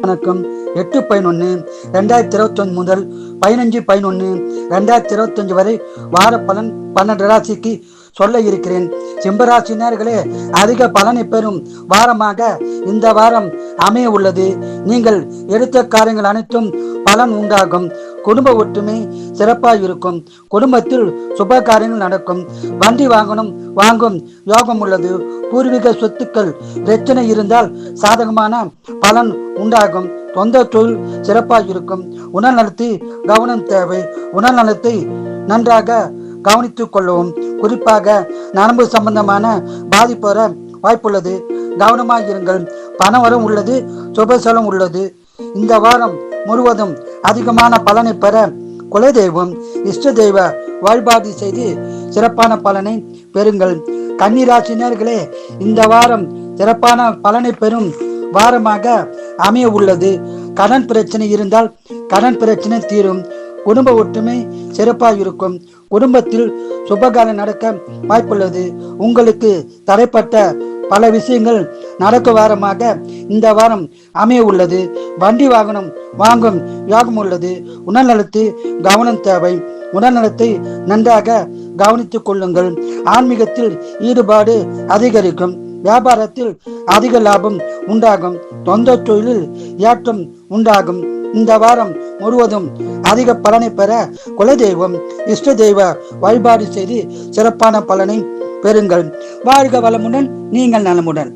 வணக்கம். 8/11/2021 முதல் 15/11/2025 வரை வார பலன் 12 ராசிக்கு சொல்ல இருக்கிறேன். சிம்மராசினர்களே, அதிக பலனை பெறும் வாரமாக இந்த வாரம் அமைய உள்ளது. நீங்கள் எடுத்த காரியங்கள் அனைத்தும் பலன் உண்டாகும். குடும்ப ஒற்றுமை சிறப்பாக இருக்கும். குடும்பத்தில் சுப காரியங்கள் நடக்கும். வண்டி வாங்கும் யோகம் உள்ளது. பூர்வீக சொத்துக்கள் பிரச்சனை இருந்தால் சாதகமான பலன் உண்டாகும். சொந்த தொழில் சிறப்பாக இருக்கும். உடல்நலத்தை கவனம் தேவை. உடல்நலத்தை நன்றாக கவனித்துக் கொள்ளவும். குறிப்பாக நரம்பு சம்பந்தமான பாதிப்பு வர வாய்ப்புள்ளது. கவனமாக இருங்கள். பணவரம் உள்ளது. சுபசலம் உள்ளது. இந்த வாரம் முழுவதும் அதிகமான பலனை பெற குலதெய்வம் இஷ்ட தெய்வ வழிபாடு செய்து சிறப்பான பலனை பெறுங்கள். கன்னிராசினர்களே, இந்த வாரம் சிறப்பான பலனை பெறும் வாரமாக அமைய உள்ளது. கடன் பிரச்சனை இருந்தால் கடன் பிரச்சனை தீரும். குடும்ப ஒற்றுமை சிறப்பாக இருக்கும். குடும்பத்தில் சுபகாரம் நடக்க வாய்ப்புள்ளது. உங்களுக்கு தடைப்பட்ட பல விஷயங்கள் நடக்க வாரமாக இந்த வாரம் அமைய உள்ளது. வண்டி வாங்கும் யோகம் உள்ளது. உடல்நலத்தை கவனம் தேவை. உடல்நலத்தை நன்றாக கவனித்துக் கொள்ளுங்கள். ஆன்மீகத்தில் ஈடுபாடு அதிகரிக்கும். வியாபாரத்தில் அதிக லாபம் உண்டாகும். சொந்த தொழிலில் ஏற்றம் உண்டாகும். இந்த வாரம் முழுவதும் அதிக பலனை பெற குலதெய்வம் இஷ்ட தெய்வ வழிபாடு செய்து சிறப்பான பலனை பெறுங்கள். வாழ்க வளமுடன், நீங்கள் நலமுடன்.